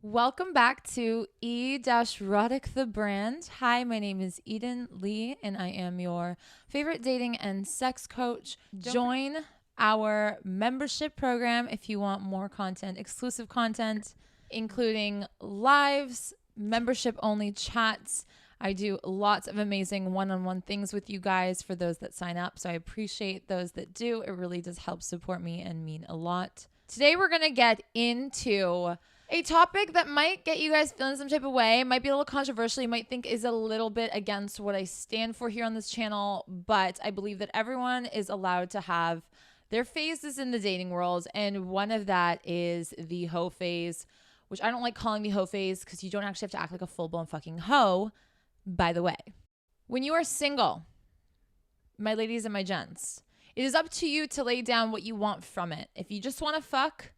Welcome back to E-Rodic the brand. Hi, my name is Eden Lee, and I am your favorite dating and sex coach. Join our membership program if you want more content, exclusive content, including lives, membership-only chats. I do lots of amazing one-on-one things with you guys for those that sign up, so I appreciate those that do. It really does help support me and mean a lot. Today, we're going to get into a topic that might get you guys feeling some type of way, might be a little controversial, you might think is a little bit against what I stand for here on this channel, but I believe that everyone is allowed to have their phases in the dating world, and one of that is the hoe phase, which I don't like calling the hoe phase because you don't actually have to act like a full-blown fucking hoe, by the way. When you are single, my ladies and my gents, it is up to you to lay down what you want from it. If you just want to fuck,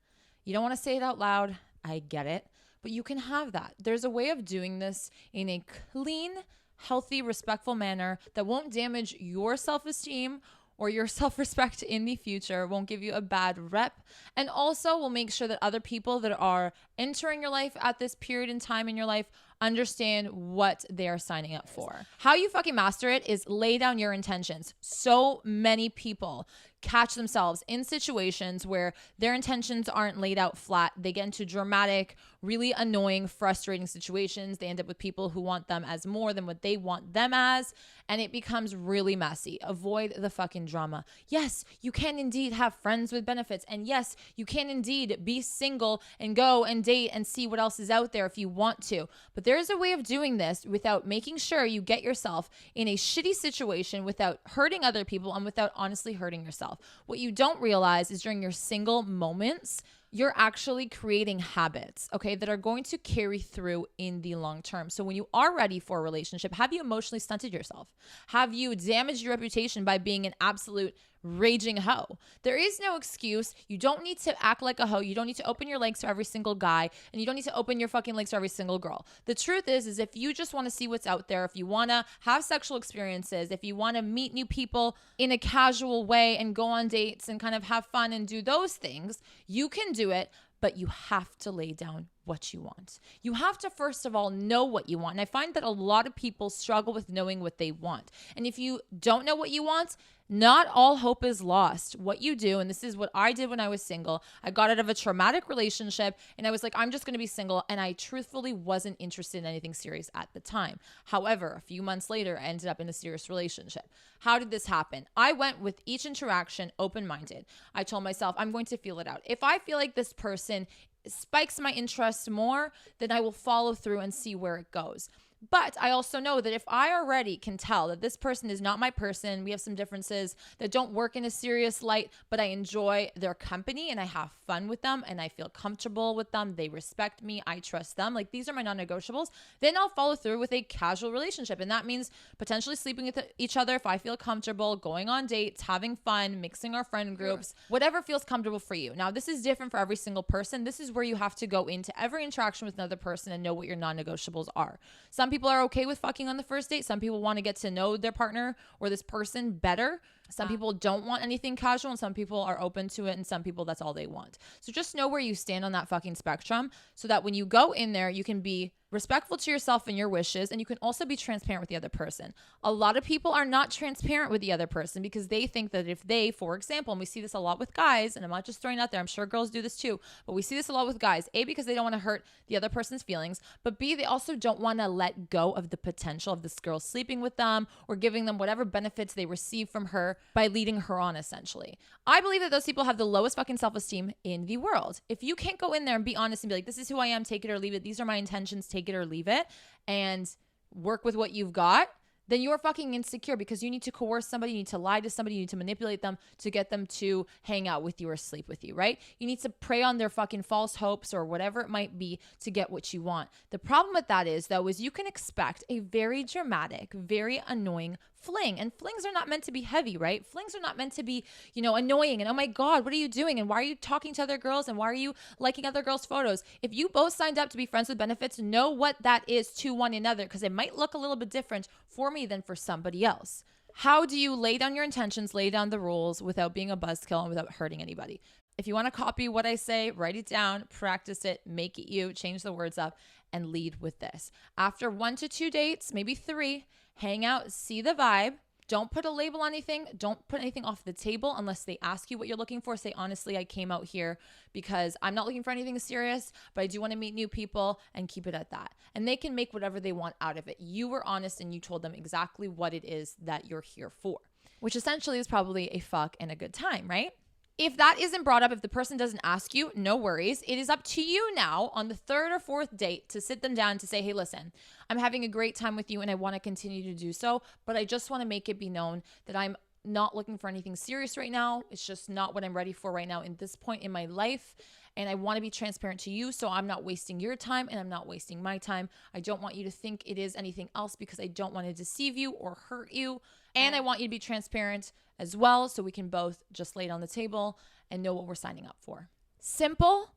you don't want to say it out loud, I get it, but you can have that. There's a way of doing this in a clean, healthy, respectful manner that won't damage your self-esteem or your self-respect in the future, won't give you a bad rep, and also will make sure that other people that are entering your life at this period in time in your life understand what they are signing up for. How you fucking master it is lay down your intentions. So many people catch themselves in situations where their intentions aren't laid out flat. They get into dramatic, really annoying, frustrating situations. They end up with people who want them as more than what they want them as, and it becomes really messy. Avoid the fucking drama. Yes, you can indeed have friends with benefits, and yes, you can indeed be single and go and date and see what else is out there if you want to. But there is a way of doing this without making sure you get yourself in a shitty situation, without hurting other people, and without honestly hurting yourself. What you don't realize is during your single moments, you're actually creating habits, okay, that are going to carry through in the long term. So when you are ready for a relationship, have you emotionally stunted yourself? Have you damaged your reputation by being an absolute raging hoe? There is no excuse. You don't need to act like a hoe. You don't need to open your legs to every single guy, and you don't need to open your fucking legs to every single girl. The truth is if you just want to see what's out there, if you want to have sexual experiences, if you want to meet new people in a casual way and go on dates and kind of have fun and do those things, you can do it, but you have to lay down what you want. You have to, first of all, know what you want. And I find that a lot of people struggle with knowing what they want. And if you don't know what you want, not all hope is lost. What you do, and this is what I did when I was single, I got out of a traumatic relationship and I was like, I'm just going to be single. And I truthfully wasn't interested in anything serious at the time. However, a few months later, I ended up in a serious relationship. How did this happen? I went with each interaction open-minded. I told myself, I'm going to feel it out. If I feel like this person spikes my interest more, then I will follow through and see where it goes. But I also know that if I already can tell that this person is not my person, we have some differences that don't work in a serious light, but I enjoy their company and I have fun with them and I feel comfortable with them, they respect me, I trust them, like these are my non-negotiables, then I'll follow through with a casual relationship. And that means potentially sleeping with each other if I feel comfortable, going on dates, having fun, mixing our friend groups, whatever feels comfortable for you. Now, this is different for every single person. This is where you have to go into every interaction with another person and know what your non-negotiables are. Some people are okay with fucking on the first date. Some people want to get to know their partner or this person better. Some people don't want anything casual, and some people are open to it, and some people, that's all they want. So just know where you stand on that fucking spectrum so that when you go in there, you can be respectful to yourself and your wishes, and you can also be transparent with the other person. A lot of people are not transparent with the other person because they think that if they, for example, and we see this a lot with guys, and I'm not just throwing it out there, I'm sure girls do this too, but we see this a lot with guys, A, because they don't want to hurt the other person's feelings, but B, they also don't want to let go of the potential of this girl sleeping with them or giving them whatever benefits they receive from her by leading her on, essentially. I believe that those people have the lowest fucking self-esteem in the world. If you can't go in there and be honest and be like, this is who I am, take it or leave it, these are my intentions, take it or leave it, and work with what you've got, then you're fucking insecure because you need to coerce somebody, you need to lie to somebody, you need to manipulate them to get them to hang out with you or sleep with you, right? You need to prey on their fucking false hopes or whatever it might be to get what you want. The problem with that is, though, is you can expect a very dramatic, very annoying fling. And flings are not meant to be heavy, right? Flings are not meant to be, annoying and, oh my God, what are you doing? And why are you talking to other girls? And why are you liking other girls' photos? If you both signed up to be friends with benefits, know what that is to one another, because it might look a little bit different for me than for somebody else. How do you lay down your intentions, lay down the rules without being a buzzkill and without hurting anybody? If you want to copy what I say, write it down, practice it, make it you, change the words up, and lead with this. After 1 to 2 dates, maybe 3, hang out, see the vibe. Don't put a label on anything. Don't put anything off the table unless they ask you what you're looking for. Say, honestly, I came out here because I'm not looking for anything serious, but I do want to meet new people, and keep it at that. And they can make whatever they want out of it. You were honest and you told them exactly what it is that you're here for, which essentially is probably a fuck and a good time, right? If that isn't brought up, if the person doesn't ask you, no worries. It is up to you now on the 3rd or 4th date to sit them down to say, hey, listen, I'm having a great time with you and I want to continue to do so, but I just want to make it be known that I'm not looking for anything serious right now. It's just not what I'm ready for right now in this point in my life. And I want to be transparent to you so I'm not wasting your time and I'm not wasting my time. I don't want you to think it is anything else because I don't want to deceive you or hurt you. And I want you to be transparent as well so we can both just lay it on the table and know what we're signing up for. Simple,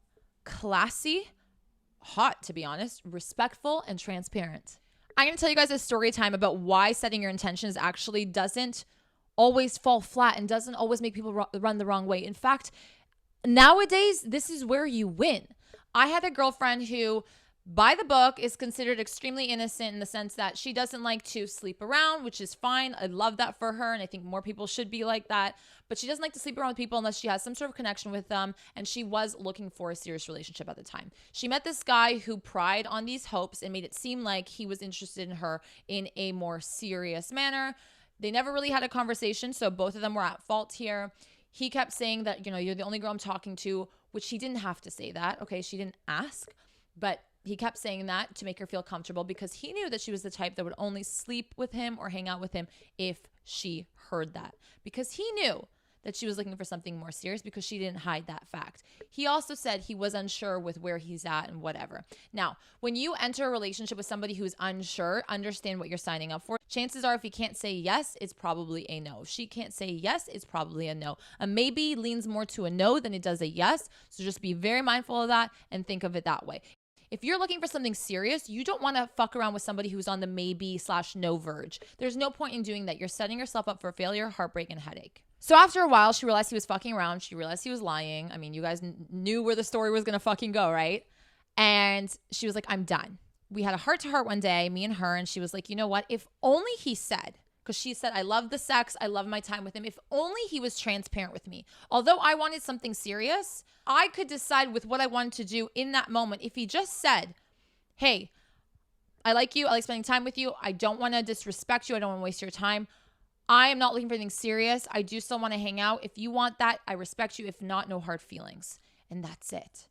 classy, hot, to be honest, respectful, and transparent. I'm going to tell you guys a story time about why setting your intentions actually doesn't always fall flat and doesn't always make people run the wrong way. In fact, nowadays, this is where you win. I had a girlfriend who, by the book, is considered extremely innocent in the sense that she doesn't like to sleep around, which is fine. I love that for her, and I think more people should be like that. But she doesn't like to sleep around with people unless she has some sort of connection with them, and she was looking for a serious relationship at the time. She met this guy who pried on these hopes and made it seem like he was interested in her in a more serious manner. They never really had a conversation, so both of them were at fault here. He kept saying that, you're the only girl I'm talking to, which she didn't have to say that. Okay, she didn't ask, but he kept saying that to make her feel comfortable because he knew that she was the type that would only sleep with him or hang out with him if she heard that. Because he knew that she was looking for something more serious because she didn't hide that fact. He also said he was unsure with where he's at and whatever. Now, when you enter a relationship with somebody who's unsure, understand what you're signing up for. Chances are if he can't say yes, it's probably a no. If she can't say yes, it's probably a no. A maybe leans more to a no than it does a yes. So just be very mindful of that and think of it that way. If you're looking for something serious, you don't want to fuck around with somebody who's on the maybe/no verge. There's no point in doing that. You're setting yourself up for failure, heartbreak, and headache. So after a while, she realized he was fucking around. She realized he was lying. I mean, you guys knew where the story was going to fucking go, right? And she was like, I'm done. We had a heart-to-heart one day, me and her, and she was like, you know what? If only he said, because she said, I love the sex, I love my time with him. If only he was transparent with me. Although I wanted something serious, I could decide with what I wanted to do in that moment. If he just said, hey, I like you, I like spending time with you, I don't want to disrespect you, I don't want to waste your time. I am not looking for anything serious. I do still want to hang out. If you want that, I respect you. If not, no hard feelings. And that's it.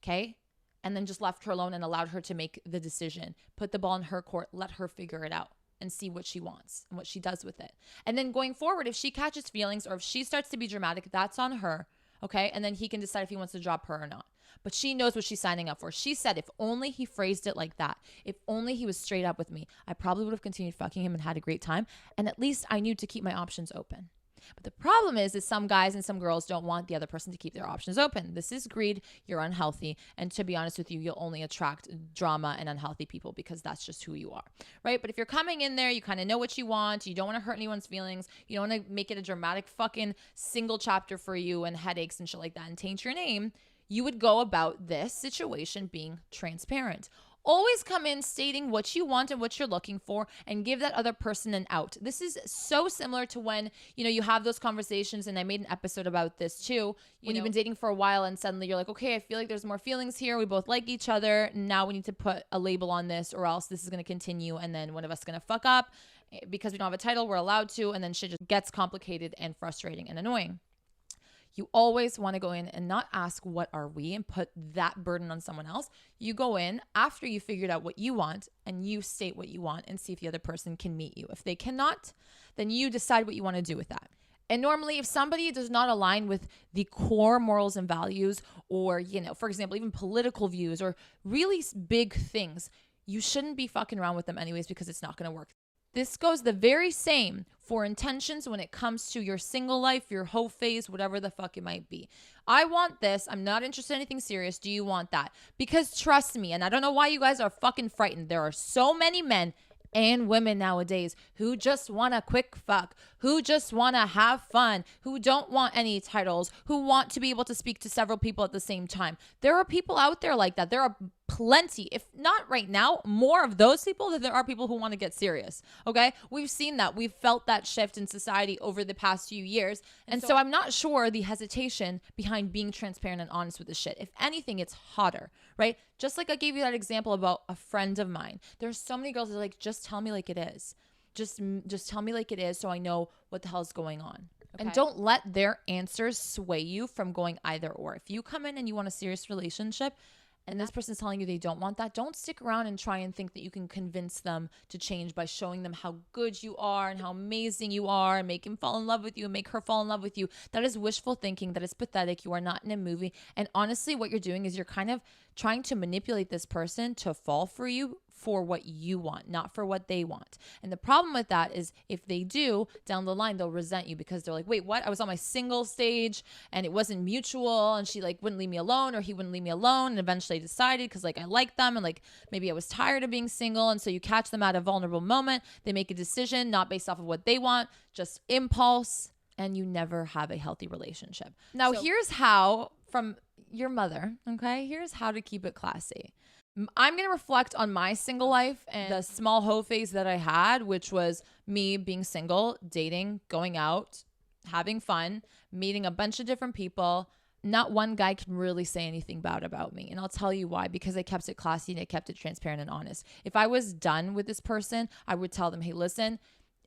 Okay? And then just left her alone and allowed her to make the decision. Put the ball in her court. Let her figure it out and see what she wants and what she does with it. And then going forward, if she catches feelings or if she starts to be dramatic, that's on her. Okay? And then he can decide if he wants to drop her or not. But she knows what she's signing up for. She said, if only he phrased it like that, if only he was straight up with me, I probably would have continued fucking him and had a great time. And at least I knew to keep my options open. But the problem is some guys and some girls don't want the other person to keep their options open. This is greed. You're unhealthy. And to be honest with you, you'll only attract drama and unhealthy people because that's just who you are, right? But if you're coming in there, you kind of know what you want. You don't want to hurt anyone's feelings. You don't want to make it a dramatic fucking single chapter for you and headaches and shit like that and taint your name. You would go about this situation being transparent. Always come in stating what you want and what you're looking for and give that other person an out. This is so similar to when, you have those conversations, and I made an episode about this too. When you've been dating for a while and suddenly you're like, okay, I feel like there's more feelings here. We both like each other. Now we need to put a label on this or else this is going to continue. And then one of us is going to fuck up because we don't have a title. We're allowed to. And then shit just gets complicated and frustrating and annoying. You always want to go in and not ask, what are we, and put that burden on someone else. You go in after you figured out what you want and you state what you want and see if the other person can meet you. If they cannot, then you decide what you want to do with that. And normally if somebody does not align with the core morals and values or, for example, even political views or really big things, you shouldn't be fucking around with them anyways because it's not going to work. This goes the very same for intentions when it comes to your single life, your hoe phase, whatever the fuck it might be. I want this. I'm not interested in anything serious. Do you want that? Because trust me, and I don't know why you guys are fucking frightened. There are so many men and women nowadays who just want a quick fuck, who just want to have fun, who don't want any titles, who want to be able to speak to several people at the same time. There are people out there like that. There are plenty, if not right now, more of those people than there are people who want to get serious. Okay? We've seen that. We've felt that shift in society over the past few years. And so I'm not sure the hesitation behind being transparent and honest with this shit. If anything, it's hotter, right? Just like I gave you that example about a friend of mine. There's so many girls that are like, just tell me like it is. Just tell me like it is so I know what the hell's going on. Okay. And don't let their answers sway you from going either or. If you come in and you want a serious relationship and this person's telling you they don't want that, don't stick around and try and think that you can convince them to change by showing them how good you are and how amazing you are and make him fall in love with you and make her fall in love with you. That is wishful thinking. That is pathetic. You are not in a movie. And honestly, what you're doing is you're kind of trying to manipulate this person to fall for you for what you want, not for what they want. And the problem with that is if they do, down the line, they'll resent you because they're like, wait, what? I was on my single stage and it wasn't mutual and she like wouldn't leave me alone or he wouldn't leave me alone. And eventually I decided because like I liked them and like maybe I was tired of being single. And so you catch them at a vulnerable moment. They make a decision not based off of what they want, just impulse, and you never have a healthy relationship. Now, here's how from your mother, okay? Here's how to keep it classy. I'm going to reflect on my single life and the small hoe phase that I had, which was me being single, dating, going out, having fun, meeting a bunch of different people. Not one guy can really say anything bad about me. And I'll tell you why, because I kept it classy and I kept it transparent and honest. If I was done with this person, I would tell them, hey, listen,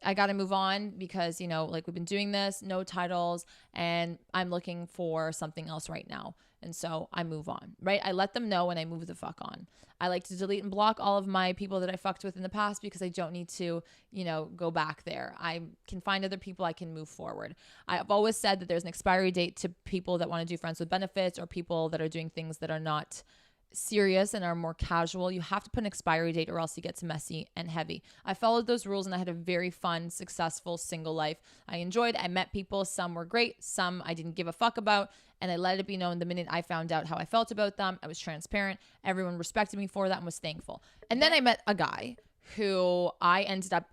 I got to move on because, you know, like we've been doing this, no titles, and I'm looking for something else right now. And so I move on, right? I let them know and I move the fuck on. I like to delete and block all of my people that I fucked with in the past because I don't need to, you know, go back there. I can find other people. I can move forward. I've always said that there's an expiry date to people that want to do friends with benefits or people that are doing things that are not serious and are more casual. You have to put an expiry date or else it gets messy and heavy. I followed those rules and I had a very fun, successful single life. I enjoyed, I met people. Some were great. Some I didn't give a fuck about. And I let it be known the minute I found out how I felt about them. I was transparent. Everyone respected me for that and was thankful. And then I met a guy who I ended up,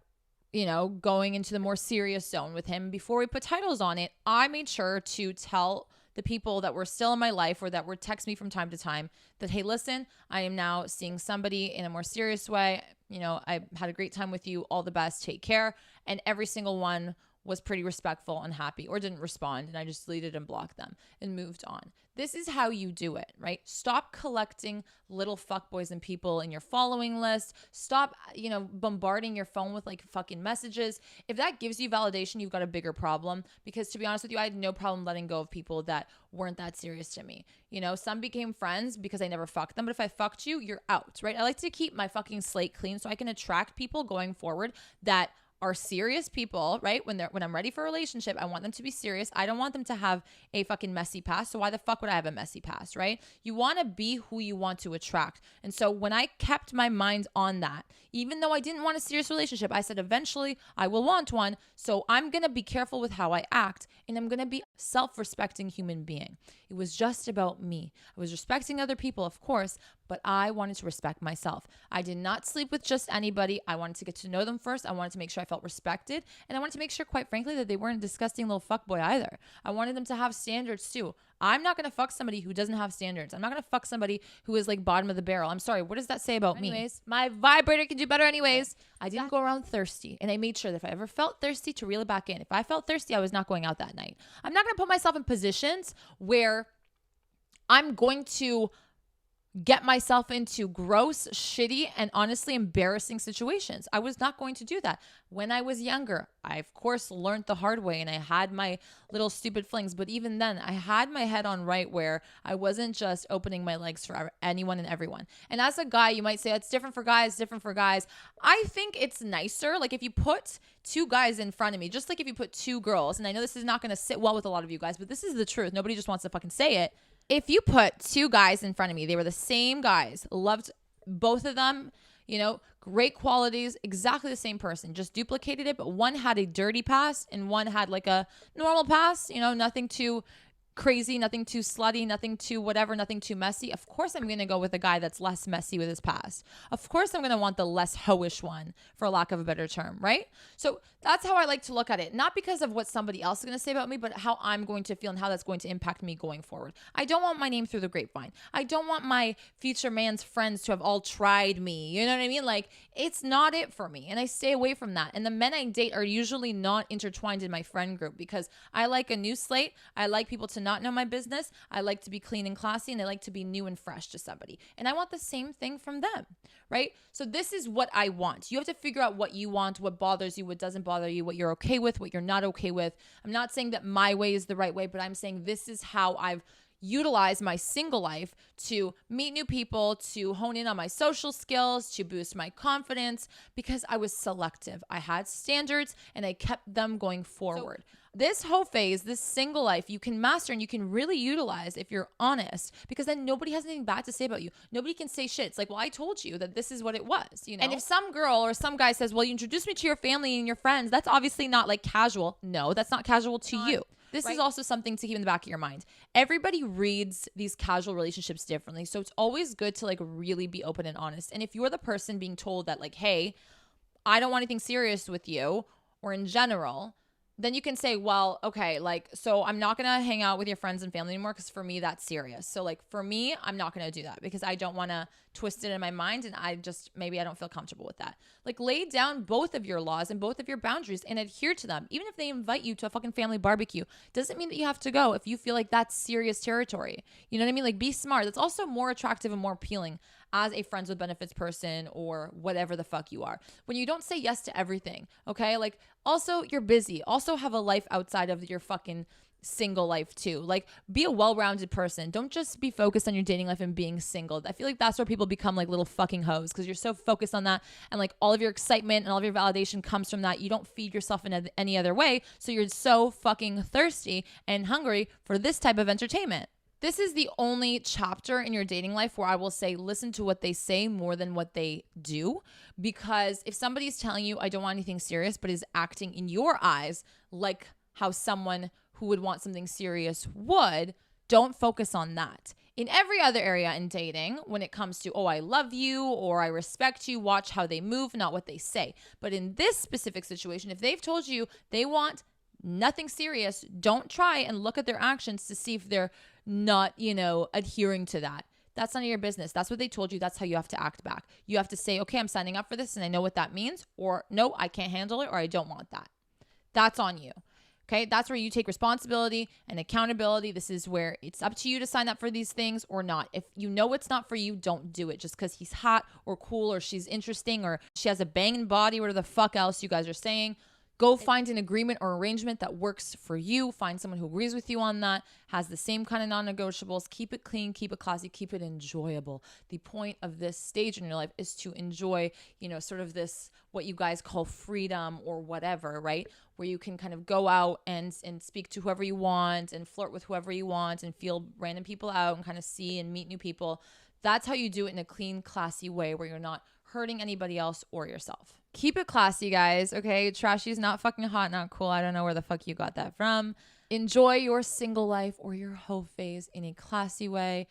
you know, going into the more serious zone with him. Before we put titles on it, I made sure to tell the people that were still in my life or that would text me from time to time that, hey, listen, I am now seeing somebody in a more serious way. You know, I had a great time with you. All the best. Take care. And every single one was pretty respectful and happy or didn't respond. And I just deleted and blocked them and moved on. This is how you do it, right? Stop collecting little fuckboys and people in your following list. Stop, you know, bombarding your phone with like fucking messages. If that gives you validation, you've got a bigger problem. Because to be honest with you, I had no problem letting go of people that weren't that serious to me. You know, some became friends because I never fucked them. But if I fucked you, you're out, right? I like to keep my fucking slate clean so I can attract people going forward that are serious people, right? When I'm ready for a relationship, I want them to be serious. I don't want them to have a fucking messy past. So why the fuck would I have a messy past, right? You want to be who you want to attract. And so when I kept my mind on that, even though I didn't want a serious relationship, I said eventually I will want one. So I'm going to be careful with how I act and I'm going to be a self-respecting human being. It was just about me. I was respecting other people, of course, but I wanted to respect myself. I did not sleep with just anybody. I wanted to get to know them first. I wanted to make sure I felt respected. And I wanted to make sure, quite frankly, that they weren't a disgusting little fuckboy either. I wanted them to have standards too. I'm not going to fuck somebody who doesn't have standards. I'm not going to fuck somebody who is like bottom of the barrel. I'm sorry. What does that say about me? My vibrator can do better anyways. I didn't go around thirsty. And I made sure that if I ever felt thirsty to reel it back in. If I felt thirsty, I was not going out that night. I'm not going to put myself in positions where I'm going to get myself into gross, shitty, and honestly embarrassing situations. I was not going to do that. When I was younger, I of course learned the hard way and I had my little stupid flings. But even then, I had my head on right where I wasn't just opening my legs for anyone and everyone. And as a guy, you might say it's different for guys, different for guys. I think it's nicer. Like if you put two guys in front of me, just like if you put two girls, and I know this is not going to sit well with a lot of you guys, but this is the truth. Nobody just wants to fucking say it. If you put two guys in front of me, they were the same guys, loved both of them, you know, great qualities, exactly the same person, just duplicated it. But one had a dirty past and one had like a normal past, you know, nothing too crazy, nothing too slutty, nothing too whatever, nothing too messy. Of course, I'm going to go with a guy that's less messy with his past. Of course, I'm going to want the less hoish one, for lack of a better term, right? So that's how I like to look at it. Not because of what somebody else is going to say about me, but how I'm going to feel and how that's going to impact me going forward. I don't want my name through the grapevine. I don't want my future man's friends to have all tried me. You know what I mean? Like, it's not it for me. And I stay away from that. And the men I date are usually not intertwined in my friend group because I like a new slate. I like people to not know my business. I like to be clean and classy, and I like to be new and fresh to somebody. And I want the same thing from them, right? So this is what I want. You have to figure out what you want, what bothers you, what doesn't bother you, what you're okay with, what you're not okay with. I'm not saying that my way is the right way, but I'm saying this is how I've utilized my single life to meet new people, to hone in on my social skills, to boost my confidence, because I was selective. I had standards and I kept them going forward. So, this whole phase, this single life, you can master and you can really utilize if you're honest, because then nobody has anything bad to say about you. Nobody can say shit. It's like, well, I told you that this is what it was, you know? And if some girl or some guy says, well, you introduced me to your family and your friends, that's obviously not like casual. No, that's not casual to you. This is also something to keep in the back of your mind. Everybody reads these casual relationships differently. So it's always good to like really be open and honest. And if you're the person being told that like, hey, I don't want anything serious with you, or in general, then you can say, well, okay, like, so I'm not going to hang out with your friends and family anymore because for me, that's serious. So like for me, I'm not going to do that because I don't want to twist it in my mind, and maybe I don't feel comfortable with that. Like, lay down both of your laws and both of your boundaries and adhere to them. Even if they invite you to a fucking family barbecue, doesn't mean that you have to go if you feel like that's serious territory. You know what I mean? Like, be smart. That's also more attractive and more appealing as a friends with benefits person or whatever the fuck you are. When you don't say yes to everything, okay? Like, also, you're busy. Also have a life outside of your fucking single life too. Like, be a well-rounded person. Don't just be focused on your dating life and being single. I feel like that's where people become like little fucking hoes, because you're so focused on that, and like all of your excitement and all of your validation comes from that. You don't feed yourself in any other way, so you're so fucking thirsty and hungry for this type of entertainment. This is the only chapter in your dating life where I will say listen to what they say more than what they do, because if somebody's telling you I don't want anything serious but is acting in your eyes like how someone who would want something serious would, don't focus on that. In every other area in dating, when it comes to, oh, I love you or I respect you, watch how they move, not what they say. But in this specific situation, if they've told you they want nothing serious, don't try and look at their actions to see if they're not, adhering to that. That's none of your business. That's what they told you. That's how you have to act back. You have to say, okay, I'm signing up for this and I know what that means, or no, I can't handle it, or I don't want that. That's on you. Okay, that's where you take responsibility and accountability. This is where it's up to you to sign up for these things or not. If you know it's not for you, don't do it just because he's hot or cool or she's interesting or she has a banging body, whatever the fuck else you guys are saying. Go find an agreement or arrangement that works for you. Find someone who agrees with you on that, has the same kind of non-negotiables. Keep it clean, keep it classy, keep it enjoyable. The point of this stage in your life is to enjoy, sort of this, what you guys call freedom or whatever, right? Where you can kind of go out and speak to whoever you want and flirt with whoever you want and feel random people out and kind of see and meet new people. That's how you do it in a clean, classy way where you're not hurting anybody else or yourself. Keep it classy, guys, okay? Trashy's not fucking hot, not cool. I don't know where the fuck you got that from. Enjoy your single life or your hoe phase in a classy way.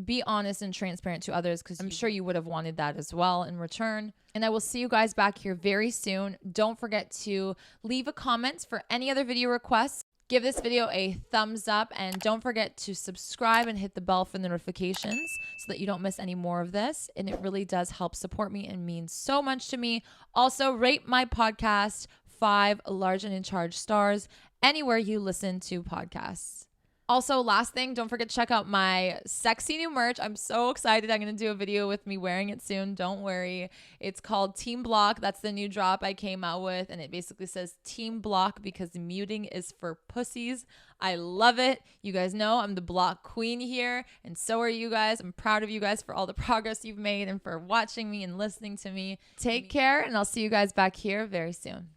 Be honest and transparent to others, because I'm sure you would have wanted that as well in return. And I will see you guys back here very soon. Don't forget to leave a comment for any other video requests. Give this video a thumbs up, and don't forget to subscribe and hit the bell for the notifications so that you don't miss any more of this. And it really does help support me and means so much to me. Also, rate my podcast 5 large and in charge stars anywhere you listen to podcasts. Also, last thing, don't forget to check out my sexy new merch. I'm so excited. I'm going to do a video with me wearing it soon. Don't worry. It's called Team Block. That's the new drop I came out with. And it basically says Team Block because muting is for pussies. I love it. You guys know I'm the block queen here. And so are you guys. I'm proud of you guys for all the progress you've made and for watching me and listening to me. Take care, and I'll see you guys back here very soon.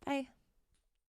Bye.